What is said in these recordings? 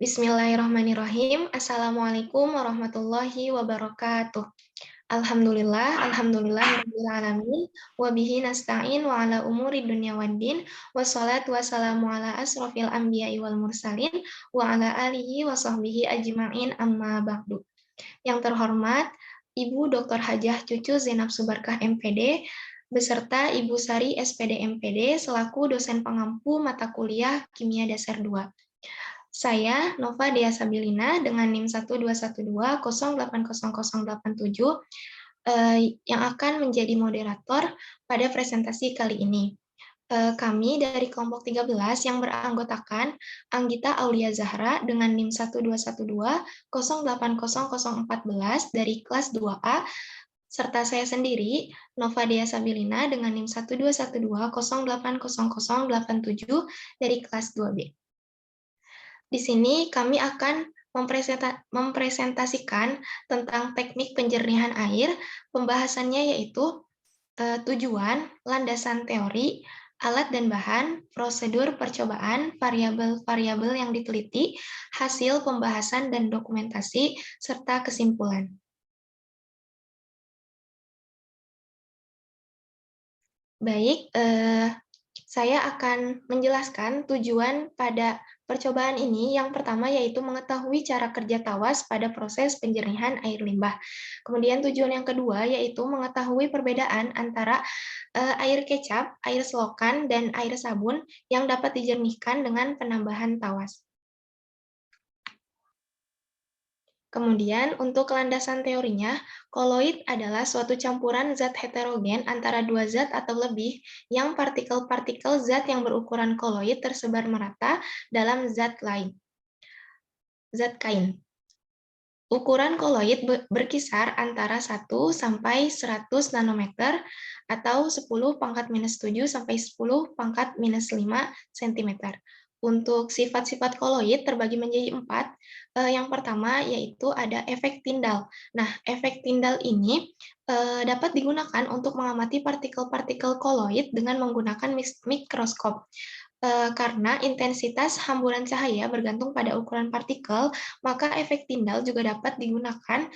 Bismillahirrahmanirrahim. Assalamualaikum warahmatullahi wabarakatuh. Alhamdulillah alamin, wa bihi nasta'in wa ala umuri dunya waddin, wassalatu wassalamu ala asrofil anbiya'i wal mursalin, wa ala alihi wa sahbihi ajma'in amma ba'du. Yang terhormat, Ibu Dr. Hajah Cucu Zainab Subarkah MPD, beserta Ibu Sari SPD MPD, selaku dosen pengampu mata kuliah Kimia Dasar 2. Saya, Nova Dea Sabilina, dengan NIM 12120800087, yang akan menjadi moderator pada presentasi kali ini. Kami dari kelompok 13 yang beranggotakan Anggita Aulia Zahra dengan NIM 12120800014 dari kelas 2A, serta saya sendiri, Nova Dea Sabilina dengan NIM 12120800087 dari kelas 2B. Di sini kami akan mempresentasikan tentang teknik penjernihan air. Pembahasannya yaitu tujuan, landasan teori, alat dan bahan, prosedur percobaan, variabel-variabel yang diteliti, hasil pembahasan dan dokumentasi, serta kesimpulan. Baik, saya akan menjelaskan tujuan pada percobaan ini. Yang pertama yaitu mengetahui cara kerja tawas pada proses penjernihan air limbah. Kemudian tujuan yang kedua yaitu mengetahui perbedaan antara air kecap, air selokan, dan air sabun yang dapat dijernihkan dengan penambahan tawas. Kemudian, untuk landasan teorinya, koloid adalah suatu campuran zat heterogen antara dua zat atau lebih yang partikel-partikel zat yang berukuran koloid tersebar merata dalam zat kain. Ukuran koloid berkisar antara 1 sampai 100 nanometer atau 10 pangkat minus 7 sampai 10 pangkat minus 5 cm. Untuk sifat-sifat koloid terbagi menjadi 4. Yang pertama yaitu ada efek Tyndall. Nah, efek Tyndall ini dapat digunakan untuk mengamati partikel-partikel koloid dengan menggunakan mikroskop. Karena intensitas hamburan cahaya bergantung pada ukuran partikel, maka efek Tyndall juga dapat digunakan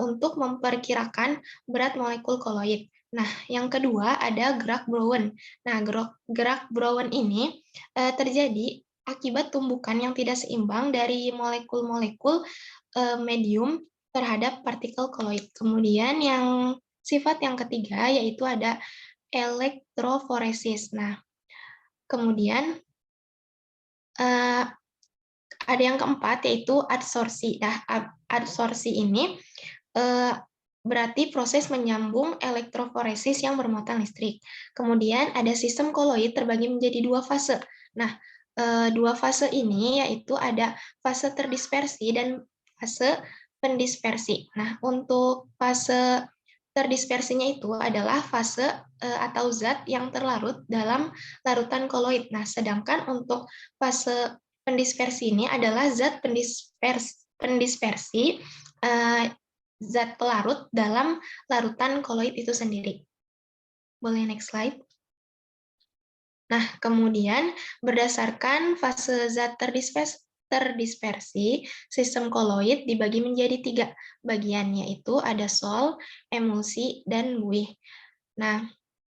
untuk memperkirakan berat molekul koloid. Nah, yang kedua ada gerak Brown. Nah, gerak Brown ini terjadi akibat tumbukan yang tidak seimbang dari molekul-molekul medium terhadap partikel koloid. Kemudian sifat yang ketiga yaitu ada elektroforesis. Nah, kemudian ada yang keempat yaitu adsorpsi. Nah, adsorpsi ini berarti proses menyambung elektroforesis yang bermuatan listrik. Kemudian ada sistem koloid terbagi menjadi dua fase. Nah, dua fase ini yaitu ada fase terdispersi dan fase pendispersi. Nah, untuk fase terdispersinya itu adalah fase atau zat yang terlarut dalam larutan koloid. Nah, sedangkan untuk fase pendispersi ini adalah zat pendispersi zat pelarut dalam larutan koloid itu sendiri. Boleh next slide. Nah, kemudian berdasarkan fase zat terdispersi, sistem koloid dibagi menjadi 3 bagian, yaitu ada sol, emulsi, dan buih. Nah,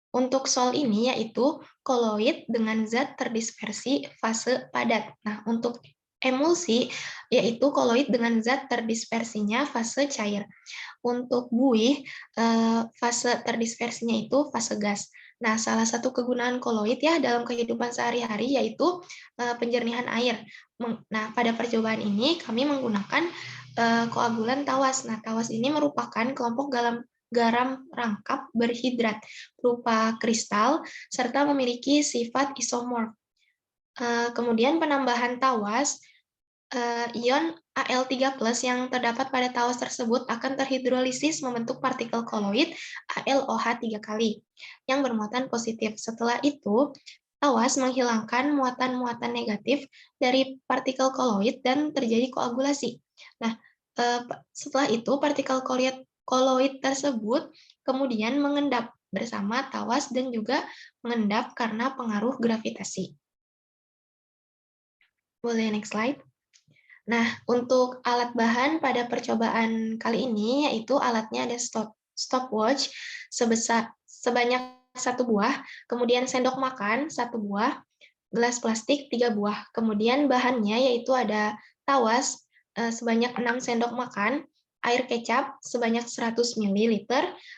untuk sol ini yaitu koloid dengan zat terdispersi fase padat. Nah, untuk emulsi yaitu koloid dengan zat terdispersinya fase cair. Untuk buih, fase terdispersinya itu fase gas. Nah, salah satu kegunaan koloid ya dalam kehidupan sehari-hari yaitu penjernihan air. Nah, pada percobaan ini kami menggunakan koagulan tawas. Nah, tawas ini merupakan kelompok garam rangkap berhidrat berupa kristal serta memiliki sifat isomorf. Kemudian penambahan tawas, ion Al3+ yang terdapat pada tawas tersebut akan terhidrolisis membentuk partikel koloid AlOH 3 kali yang bermuatan positif. Setelah itu, tawas menghilangkan muatan-muatan negatif dari partikel koloid dan terjadi koagulasi. Nah, setelah itu partikel koloid tersebut kemudian mengendap bersama tawas dan juga mengendap karena pengaruh gravitasi. Boleh next slide. Nah, untuk alat bahan pada percobaan kali ini, yaitu alatnya ada stopwatch sebanyak 1 buah, kemudian sendok makan 1 buah, gelas plastik 3 buah. Kemudian bahannya yaitu ada tawas sebanyak 6 sendok makan, air kecap sebanyak 100 ml,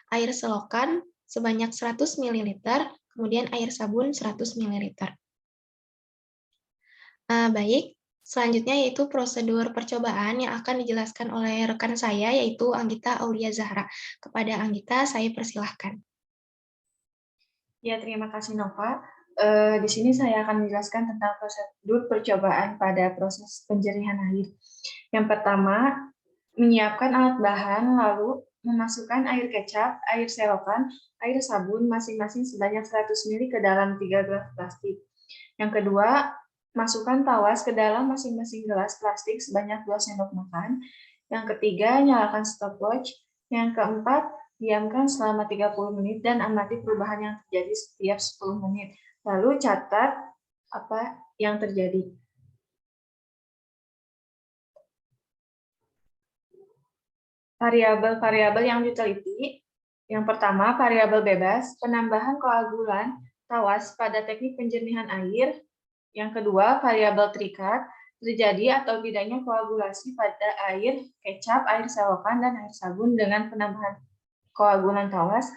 air selokan sebanyak 100 ml, kemudian air sabun 100 ml. Baik, selanjutnya yaitu prosedur percobaan yang akan dijelaskan oleh rekan saya, yaitu Anggita Aulia Zahra. Kepada Anggita, saya persilahkan. Ya, terima kasih Nova. Di sini saya akan menjelaskan tentang prosedur percobaan pada proses penjernihan air. Yang pertama, menyiapkan alat bahan, lalu memasukkan air kecap, air selokan, air sabun masing-masing sebanyak 100 ml ke dalam 3 gelas plastik. Yang kedua, masukkan tawas ke dalam masing-masing gelas plastik sebanyak 2 sendok makan. Yang ketiga, nyalakan stopwatch. Yang keempat, diamkan selama 30 menit dan amati perubahan yang terjadi setiap 10 menit. Lalu catat apa yang terjadi. Variabel-variabel yang diteliti. Yang pertama, variabel bebas, penambahan koagulan tawas pada teknik penjernihan air. Yang kedua, variabel terikat, terjadi atau tidaknya koagulasi pada air, kecap, air selokan, dan air sabun dengan penambahan koagulan tawas.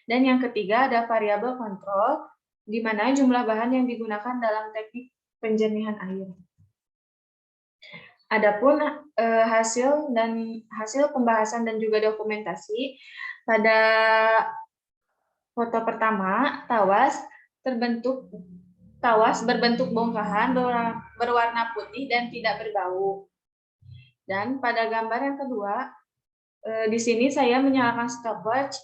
Dan yang ketiga, ada variabel kontrol, di mana jumlah bahan yang digunakan dalam teknik penjernihan air. Adapun hasil pembahasan dan juga dokumentasi pada foto pertama, tawas berbentuk bongkahan berwarna putih dan tidak berbau. Dan pada gambar yang kedua, di sini saya menyalakan stopwatch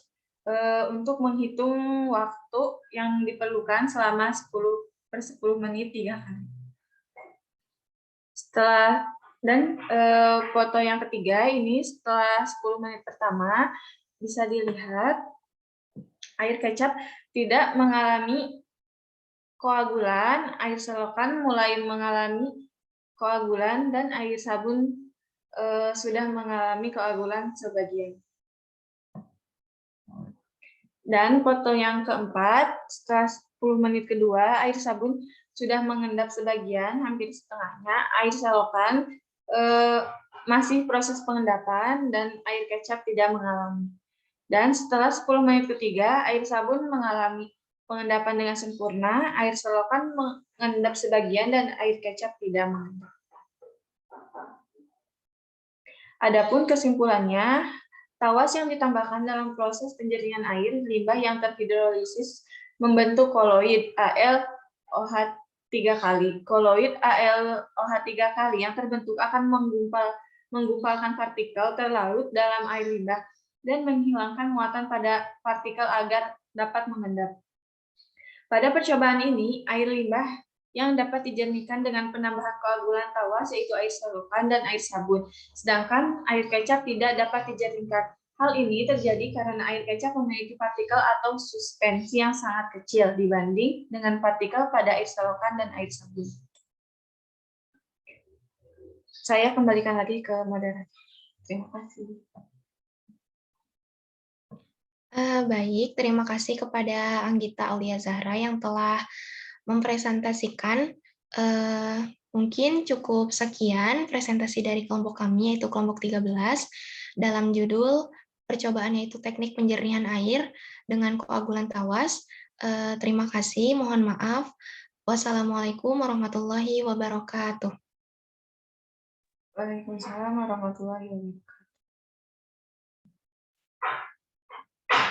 untuk menghitung waktu yang diperlukan selama 10/10 menit 3 kali. Foto yang ketiga ini setelah 10 menit pertama bisa dilihat air kecap tidak mengalami koagulan, air selokan mulai mengalami koagulan, dan air sabun sudah mengalami koagulan sebagian. Dan foto yang keempat, setelah 10 menit kedua, air sabun sudah mengendap sebagian, hampir setengahnya. Air selokan masih proses pengendapan, dan air kecap tidak mengalami. Dan setelah 10 menit ketiga, air sabun mengalami pengendapan dengan sempurna, air selokan mengendap sebagian, dan air kecap tidak mengendap. Adapun kesimpulannya, tawas yang ditambahkan dalam proses penjernihan air limbah yang terhidrolisis membentuk koloid AlOH 3 kali. Koloid AlOH 3 kali yang terbentuk akan menggumpalkan partikel terlarut dalam air limbah dan menghilangkan muatan pada partikel agar dapat mengendap. Pada percobaan ini, air limbah yang dapat dijernihkan dengan penambahan koagulan tawas yaitu air selokan dan air sabun, sedangkan air kecap tidak dapat dijernihkan. Hal ini terjadi karena air kecap memiliki partikel atau suspensi yang sangat kecil dibanding dengan partikel pada air selokan dan air sabun. Saya kembalikan lagi ke moderator. Terima kasih. Baik, terima kasih kepada Anggita Aulia Zahra yang telah mempresentasikan. Mungkin cukup sekian presentasi dari kelompok kami, yaitu kelompok 13, dalam judul percobaannya itu teknik penjernihan air dengan koagulan tawas. Terima kasih, mohon maaf. Wassalamualaikum warahmatullahi wabarakatuh. Waalaikumsalam warahmatullahi wabarakatuh.